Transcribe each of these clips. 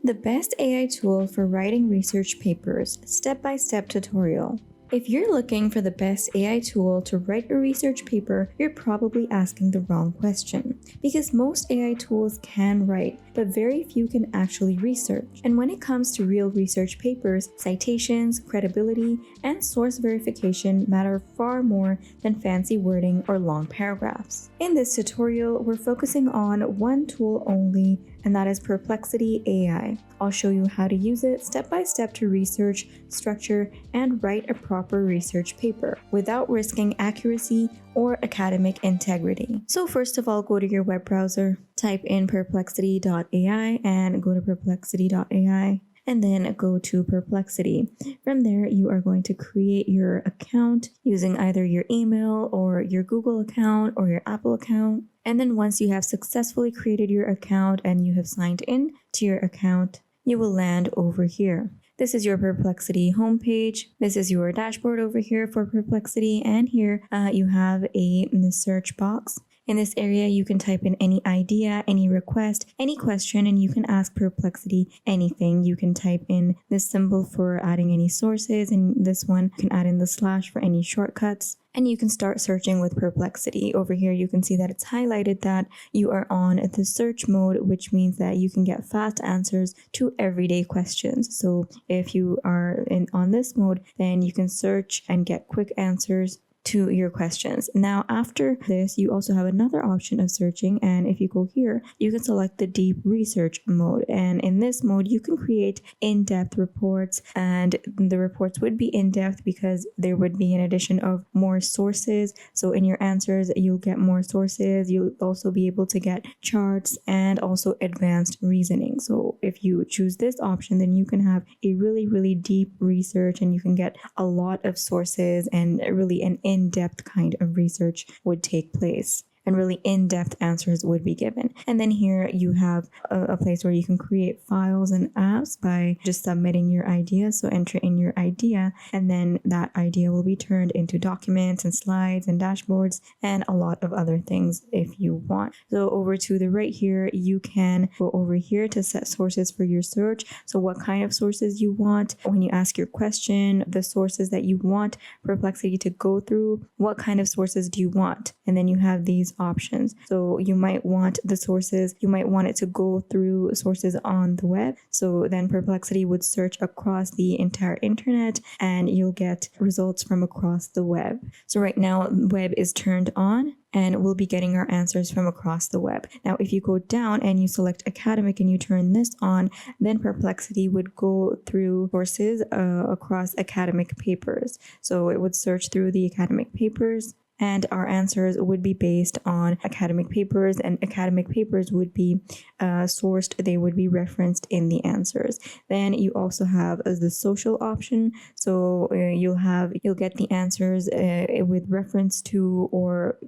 The best AI tool for writing research papers, step-by-step tutorial. If you're looking for the best AI tool to write a research paper, you're probably asking the wrong question. Because most AI tools can write, but very few can actually research. And when it comes to real research papers, citations, credibility, and source verification matter far more than fancy wording or long paragraphs. In this tutorial, we're focusing on one tool only, and that is Perplexity AI. I'll show you how to use it step by step to research, structure, and write a proper research paper without risking accuracy or academic integrity. So first of all, go to your web browser, type in perplexity.ai and go to perplexity.ai. And then go to Perplexity. From there, you are going to create your account using either your email or your Google account or your Apple account. And then once you have successfully created your account and you have signed in to your account, you will land over here. This is your Perplexity homepage. This is your dashboard over here for Perplexity. And here you have a search box. In this area, you can type in any idea, any request, any question, and you can ask Perplexity anything. You can type in this symbol for adding any sources, and this one you can add in the slash for any shortcuts. And you can start searching with Perplexity. Over here, you can see that it's highlighted that you are on the search mode, which means that you can get fast answers to everyday questions. So if you are on this mode, then you can search and get quick answers to your questions. Now, after this, you also have another option of searching, and if you go here, you can select the deep research mode. And in this mode, you can create in-depth reports, and the reports would be in-depth because there would be an addition of more sources. So in your answers, you'll get more sources. You'll also be able to get charts and also advanced reasoning. So if you choose this option, then you can have a really deep research, and you can get a lot of sources, and really an in-depth kind of research would take place, and really in-depth answers would be given. And then here you have a place where you can create files and apps by just submitting your idea. So enter in your idea, and then that idea will be turned into documents and slides and dashboards and a lot of other things if you want. So over to the right here, you can go over here to set sources for your search. So what kind of sources you want when you ask your question, the sources that you want Perplexity to go through, what kind of sources do you want? And then you have these options. So you might want the sources, you might want it to go through sources on the web. So then Perplexity would search across the entire internet, and you'll get results from across the web. So right now, web is turned on, and we'll be getting our answers from across the web. Now, if you go down and you select academic and you turn this on, then Perplexity would go through sources across academic papers. So it would search through the academic papers, and our answers would be based on academic papers, and academic papers would be sourced, they would be referenced in the answers. Then you also have the social option. So you'll get the answers with reference to or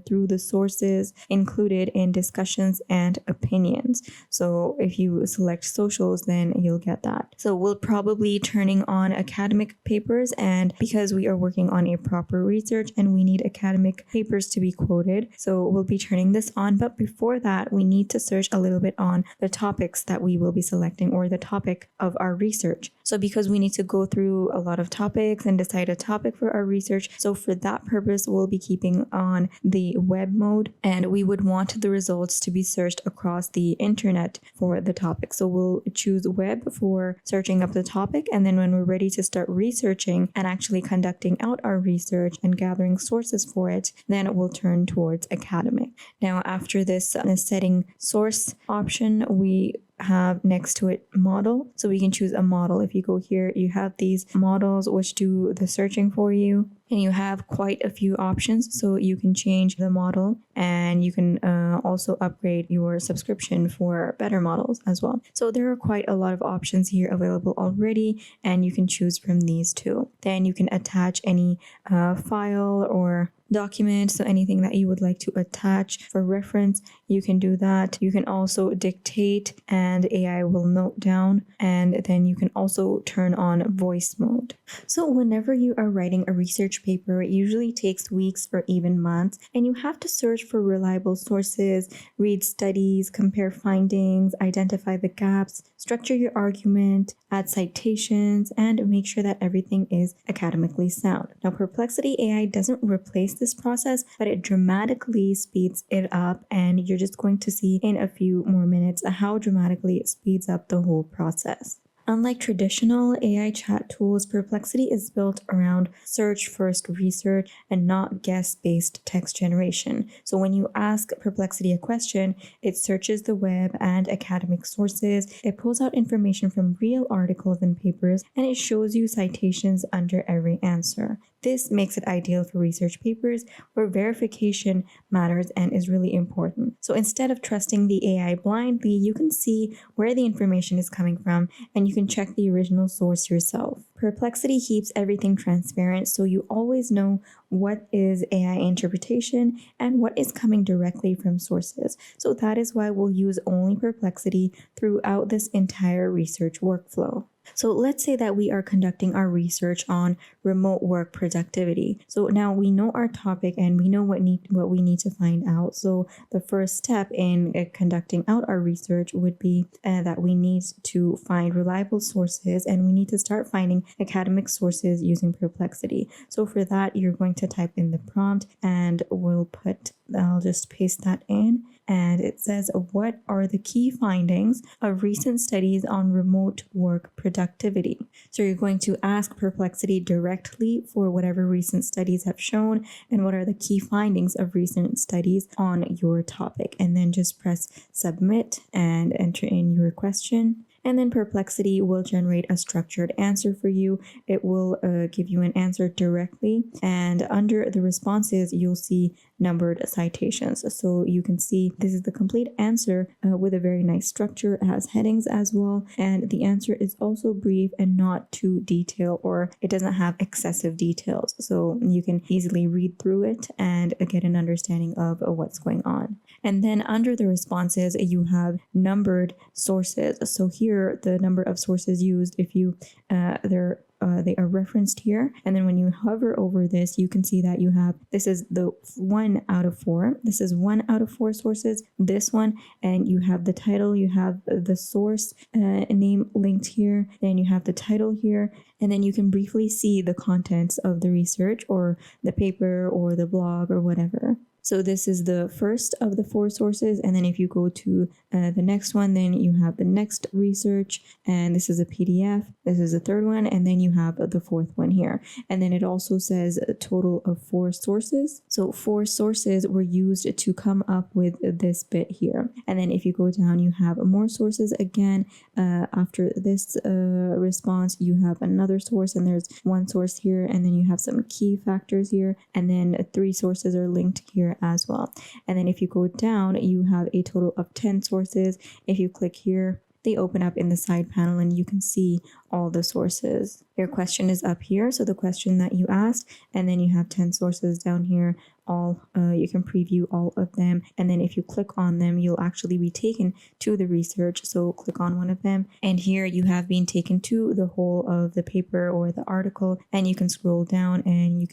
through the sources included in discussions and opinions. So if you select socials, then you'll get that. So we'll probably turning on academic papers, and because we are working on a proper research and we need academic papers to be quoted, so we'll be turning this on. But before that, we need to search a little bit on the topics that we will be selecting, or the topic of our research. So because we need to go through a lot of topics and decide a topic for our research, so for that purpose, we'll be keeping on the web mode, and we would want the results to be searched across the internet for the topic. So we'll choose web for searching up the topic, and then when we're ready to start researching and actually conducting out our research and gathering sources for it, then we'll turn towards academic. Now, after this setting source option, we have next to it model. So we can choose a model. If you go here, you have these models which do the searching for you, and you have quite a few options. So you can change the model, and you can also upgrade your subscription for better models as well. So there are quite a lot of options here available already, and you can choose from these two. Then you can attach any file or document, so anything that you would like to attach for reference, you can do that. You can also dictate, and AI will note down, and then you can also turn on voice mode. So whenever you are writing a research research paper usually takes weeks or even months, and you have to search for reliable sources, read studies, compare findings, identify the gaps, structure your argument, add citations, and make sure that everything is academically sound. Now, Perplexity AI doesn't replace this process, but it dramatically speeds it up, and you're just going to see in a few more minutes how dramatically it speeds up the whole process. Unlike traditional AI chat tools, Perplexity is built around search-first research and not guess-based text generation. So when you ask Perplexity a question, it searches the web and academic sources, it pulls out information from real articles and papers, and it shows you citations under every answer. This makes it ideal for research papers where verification matters and is really important. So instead of trusting the AI blindly, you can see where the information is coming from and you can check the original source yourself. Perplexity keeps everything transparent, so you always know what is AI interpretation and what is coming directly from sources. So that is why we'll use only Perplexity throughout this entire research workflow. So let's say that we are conducting our research on remote work productivity. So now we know our topic and we know what we need to find out. So the first step in conducting out our research would be that we need to find reliable sources, and we need to start finding academic sources using Perplexity. So for that, you're going to type in the prompt, and I'll just paste that in. And it says, what are the key findings of recent studies on remote work productivity? So you're going to ask Perplexity directly for whatever recent studies have shown and what are the key findings of recent studies on your topic. And then just press submit and enter in your question. And then Perplexity will generate a structured answer for you. It will give you an answer directly. And under the responses, you'll see numbered citations. So you can see this is the complete answer with a very nice structure. It has headings as well. And the answer is also brief and not too detailed, or it doesn't have excessive details. So you can easily read through it and get an understanding of what's going on. And then under the responses, you have numbered sources. So here, the number of sources used, if you they are referenced here. And then when you hover over this, you can see that you have, this is the 1 out of 4. This is 1 out of 4 sources, this one, and you have the title, you have the source name linked here, then you have the title here, and then you can briefly see the contents of the research or the paper or the blog or whatever. So this is the first of the 4 sources, and then if you go to the next one, then you have the next research, and this is a PDF, this is the third one, and then you have the 4th one here. And then it also says a total of 4 sources. So 4 sources were used to come up with this bit here. And then if you go down, you have more sources again. After this response, you have another source, and there's 1 source here, and then you have some key factors here, and then 3 sources are linked here as well. And then if you go down, you have a total of 10 sources. If you click here, they open up in the side panel and you can see all the sources. Your question is up here, so the question that you asked, and then you have 10 sources down here. You can preview all of them, and then if you click on them, you'll actually be taken to the research. So click on one of them, and here you have been taken to the whole of the paper or the article, and you can scroll down and you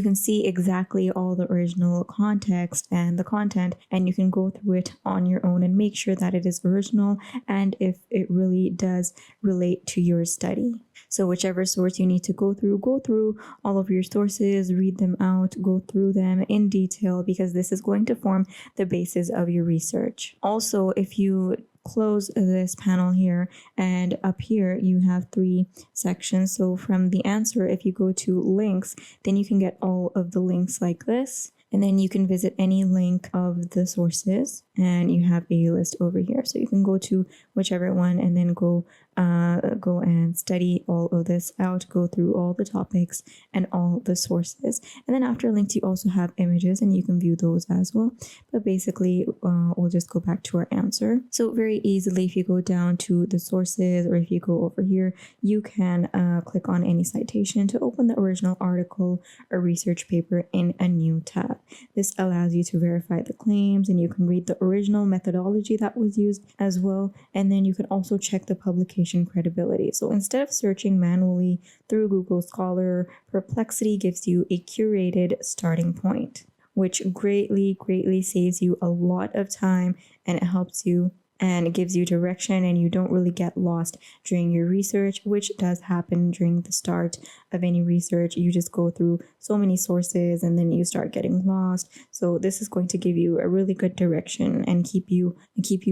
can see exactly all the original context and the content, and you can go through it on your own and make sure that it is original and if it really does relate to your study. So whichever source you need to go through all of your sources, read them out, go through them in detail, because this is going to form the basis of your research. Also, if you close this panel here, and up here you have 3 sections. So from the answer, if you go to links, then you can get all of the links like this. And then you can visit any link of the sources, and you have a list over here. So you can go to whichever one and then go and study all of this out, go through all the topics and all the sources. And then after links, you also have images, and you can view those as well. But basically, we'll just go back to our answer. So very easily, if you go down to the sources, or if you go over here, you can click on any citation to open the original article or research paper in a new tab. step. This allows you to verify the claims, and you can read the original methodology that was used as well, and then you can also check the publication credibility. So instead of searching manually through Google Scholar, Perplexity gives you a curated starting point, which greatly saves you a lot of time, and it helps you and it gives you direction, and you don't really get lost during your research, which does happen during the start of any research. You just go through so many sources and then you start getting lost. So this is going to give you a really good direction and keep you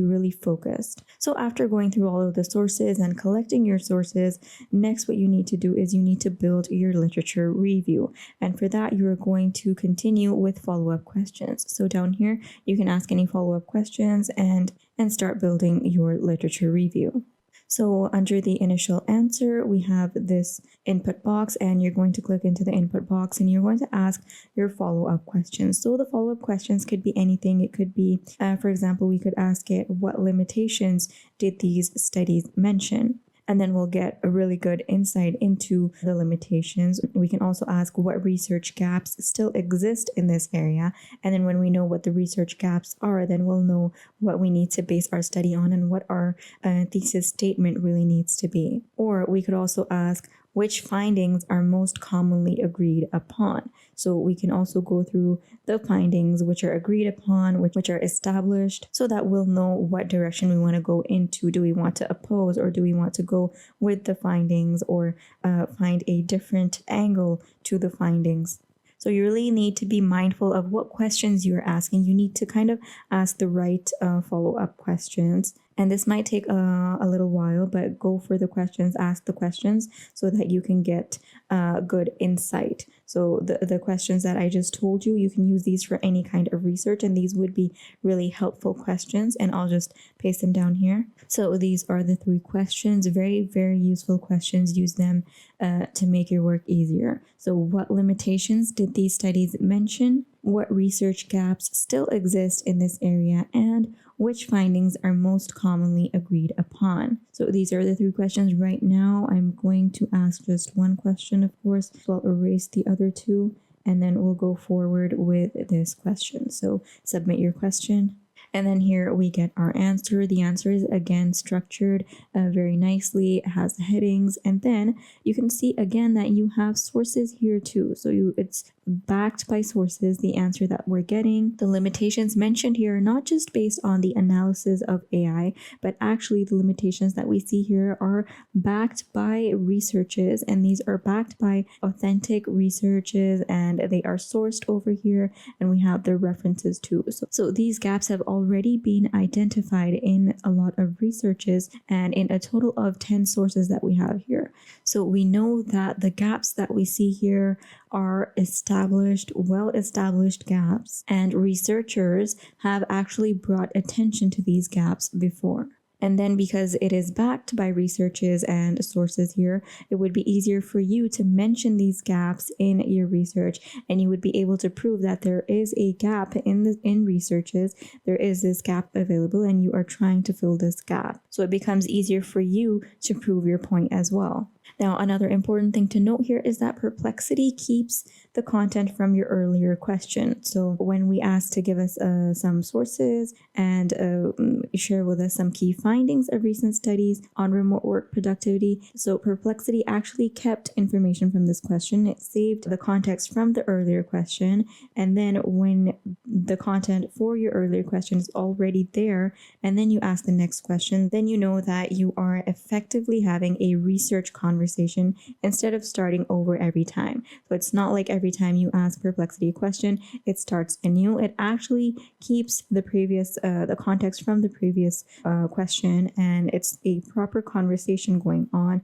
really focused. So after going through all of the sources and collecting your sources, next what you need to do is you need to build your literature review. And for that, you're going to continue with follow-up questions. So down here, you can ask any follow-up questions and start building your literature review. So under the initial answer, we have this input box, and you're going to click into the input box and you're going to ask your follow-up questions. So the follow-up questions could be anything. It could be, for example, we could ask it, what limitations did these studies mention? And then we'll get a really good insight into the limitations. We can also ask what research gaps still exist in this area. And then when we know what the research gaps are, then we'll know what we need to base our study on and what our thesis statement really needs to be. Or we could also ask, which findings are most commonly agreed upon. So we can also go through the findings which are agreed upon, which are established, so that we'll know what direction we want to go into. Do we want to oppose, or do we want to go with the findings, or find a different angle to the findings? So you really need to be mindful of what questions you're asking. You need to kind of ask the right follow-up questions. And this might take a little while, but go for the questions, ask the questions so that you can get good insight. So the questions that I just told you, you can use these for any kind of research, and these would be really helpful questions, and I'll just paste them down here. So these are the 3 questions, very useful questions. Use them to make your work easier. So what limitations did these studies mention? What research gaps still exist in this area? And which findings are most commonly agreed upon? So these are the 3 questions. Right now, I'm going to ask just one question, of course. So I'll erase the other 2, and then we'll go forward with this question. So submit your question. And then here we get our answer. The answer is again structured very nicely. It has headings, and then you can see again that you have sources here too. So it's backed by sources, the answer that we're getting. The limitations mentioned here are not just based on the analysis of AI, but actually the limitations that we see here are backed by researches, and these are backed by authentic researches, and they are sourced over here, and we have the references too. So these gaps have already been identified in a lot of researches, and in a total of 10 sources that we have here. So we know that the gaps that we see here are well-established gaps, and researchers have actually brought attention to these gaps before. And then because it is backed by researches and sources here, it would be easier for you to mention these gaps in your research, and you would be able to prove that there is a gap in researches. There is this gap available, and you are trying to fill this gap. So it becomes easier for you to prove your point as well. Now, another important thing to note here is that Perplexity keeps the content from your earlier question. So when we ask to give us some sources and share with us some key findings of recent studies on remote work productivity, so Perplexity actually kept information from this question. It saved the context from the earlier question, and then when the content for your earlier question is already there, and then you ask the next question, then you know that you are effectively having a research conversation instead of starting over every time. So it's not like every time you ask Perplexity a question, it starts anew. It actually keeps the previous, the context from the previous question, and it's a proper conversation going on,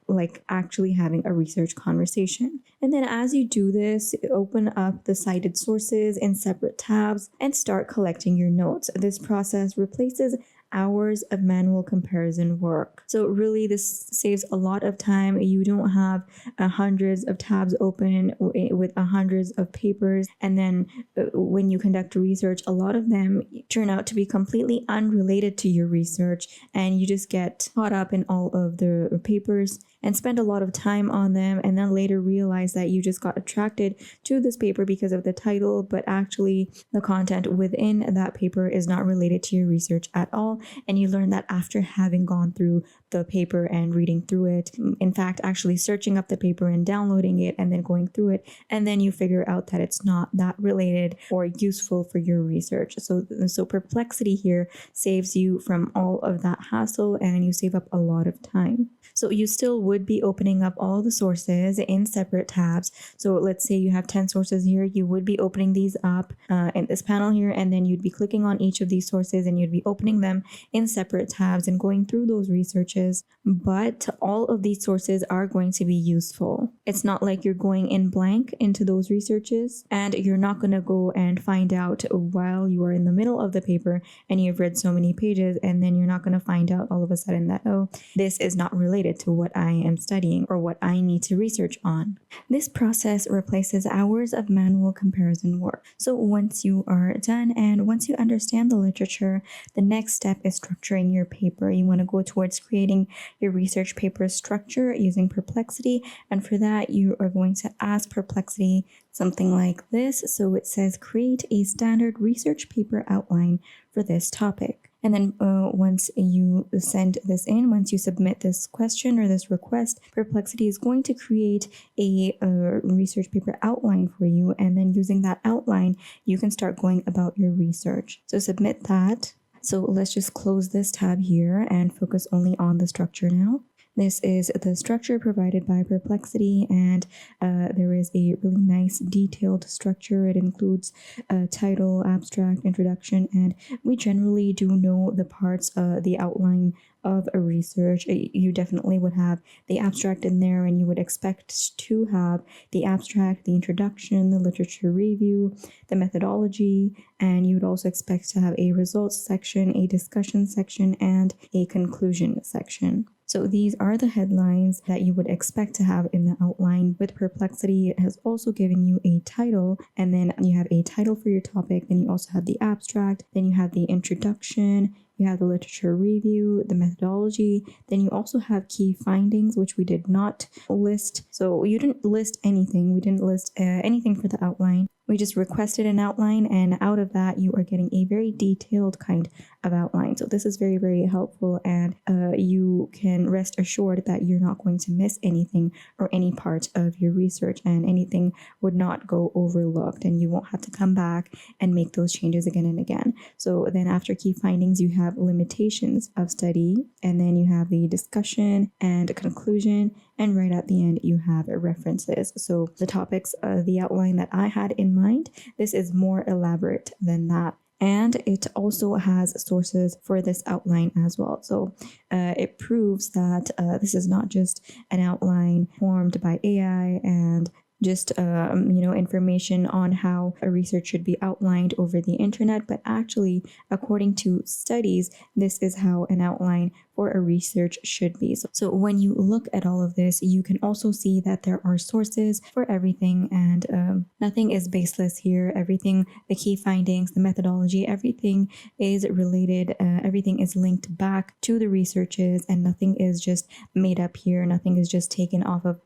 like actually having a research conversation. And then as you do this, open up the cited sources in separate tabs and start collecting your notes. This process replaces hours of manual comparison work. So really this saves a lot of time. You don't have hundreds of tabs open with hundreds of papers, and then when you conduct research, a lot of them turn out to be completely unrelated to your research, and you just get caught up in all of the papers, and spend a lot of time on them, and then later realize that you just got attracted to this paper because of the title, but actually the content within that paper is not related to your research at all. And you learn that after having gone through the paper and reading through it, in fact, actually searching up the paper and downloading it and then going through it, and then you figure out that it's not that related or useful for your research. So Perplexity here saves you from all of that hassle, and you save up a lot of time. So you still would be opening up all the sources in separate tabs. So let's say you have 10 sources here, you would be opening these up in this panel here, and then you'd be clicking on each of these sources and you'd be opening them in separate tabs and going through those researches. But all of these sources are going to be useful. It's not like you're going in blank into those researches and you're not going to go and find out while you are in the middle of the paper and you've read so many pages, and then you're not going to find out all of a sudden that, oh, this is not related to what I am studying or what I need to research on. This process replaces hours of manual comparison work. So once you are done and once you understand the literature, the next step is structuring your paper. You want to go towards creating your research paper structure using Perplexity, and for that you are going to ask Perplexity something like this. So it says create a standard research paper outline for this topic. And then once you send this in, once you submit this question or this request, Perplexity is going to create a research paper outline for you. And then using that outline, you can start going about your research. So submit that. So let's just close this tab here and focus only on the structure now. This is the structure provided by Perplexity, and there is a really nice detailed structure. It includes a title, abstract, introduction, and we generally do know the parts, the outline of a research. You definitely would have the abstract in there, and you would expect to have the abstract, the introduction, the literature review, the methodology, and you would also expect to have a results section, a discussion section, and a conclusion section. So these are the headlines that you would expect to have in the outline. With Perplexity, it has also given you a title, and then you have a title for your topic, then you also have the abstract, then you have the introduction, you have the literature review, the methodology, then you also have key findings, which we did not list. So you didn't list anything. We didn't list anything for the outline. We just requested an outline, and out of that, you are getting a very detailed kind of outline. So this is very, very helpful, and you can rest assured that you're not going to miss anything or any part of your research, and anything would not go overlooked, and you won't have to come back and make those changes again and again. So then after key findings, you have limitations of study, and then you have the discussion and conclusion, and right at the end, you have references. So the topics, the outline that I had in mind, this is more elaborate than that. And it also has sources for this outline as well. So it proves that this is not just an outline formed by AI and just information on how a research should be outlined over the internet, but actually, according to studies, this is how an outline for a research should be. So when you look at all of this, you can also see that there are sources for everything, and nothing is baseless here. Everything, the key findings, the methodology, everything is related. Everything is linked back to the researches, and nothing is just made up here. Nothing is just taken off of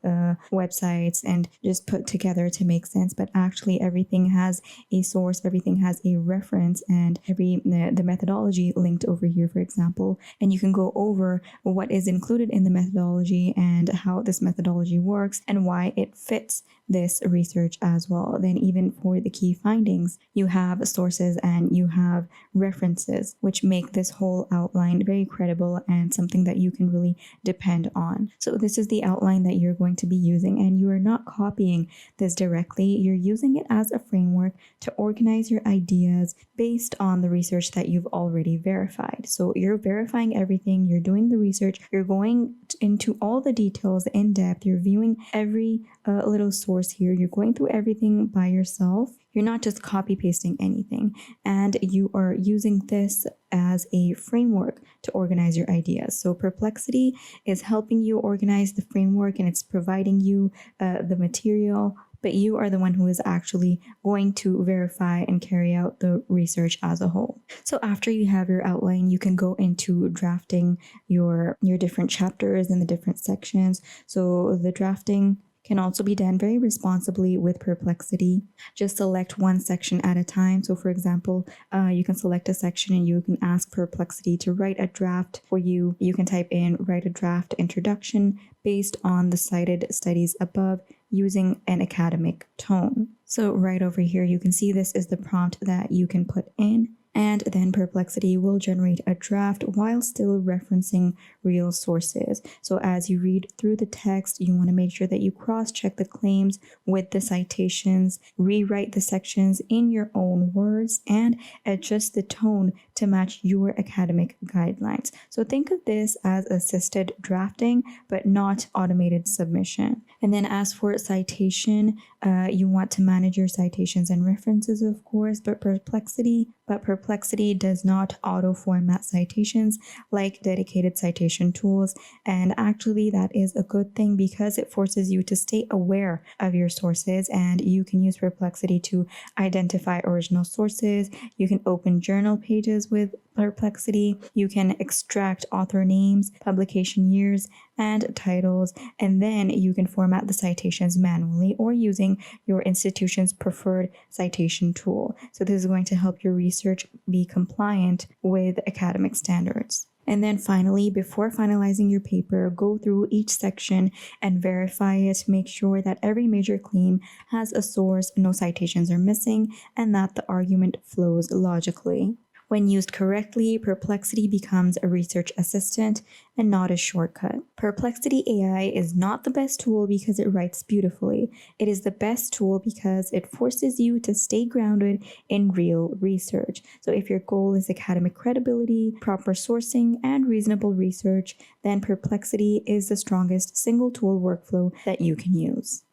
websites and just put together to make sense, but actually everything has a source, everything has a reference, and the methodology linked over here, for example, and you can go over what is included in the methodology and how this methodology works and why it fits this research as well. Then even for the key findings, you have sources and you have references, which make this whole outline very credible and something that you can really depend on. So this is the outline that you're going to be using, and you are not copying this directly. You're using it as a framework to organize your ideas based on the research that you've already verified. So you're verifying everything, you're doing the research, you're going into all the details in depth, you're viewing every little source here, you're going through everything by yourself. You're not just copy pasting anything, and you are using this as a framework to organize your ideas. So Perplexity is helping you organize the framework, and it's providing you the material but you are the one who is actually going to verify and carry out the research as a whole. So after you have your outline, you can go into drafting your different chapters and the different sections. So the drafting can also be done very responsibly with Perplexity. Just select one section at a time. So for example, you can select a section and you can ask Perplexity to write a draft for you. You can type in write a draft introduction based on the cited studies above using an academic tone. So right over here, you can see this is the prompt that you can put in. And then Perplexity will generate a draft while still referencing real sources. So as you read through the text, you want to make sure that you cross-check the claims with the citations, rewrite the sections in your own words, and adjust the tone to match your academic guidelines. So think of this as assisted drafting, but not automated submission. And then as for citation, you want to manage your citations and references, of course, but Perplexity does not auto-format citations like dedicated citation tools. And actually, that is a good thing because it forces you to stay aware of your sources, and you can use Perplexity to identify original sources. You can open journal pages with Perplexity. You can extract author names, publication years, and titles, and then you can format the citations manually or using your institution's preferred citation tool. So this is going to help your research be compliant with academic standards. And then finally, before finalizing your paper, go through each section and verify it. Make sure that every major claim has a source, no citations are missing, and that the argument flows logically. When used correctly, Perplexity becomes a research assistant and not a shortcut. Perplexity AI is not the best tool because it writes beautifully. It is the best tool because it forces you to stay grounded in real research. So if your goal is academic credibility, proper sourcing, and reasonable research, then Perplexity is the strongest single tool workflow that you can use.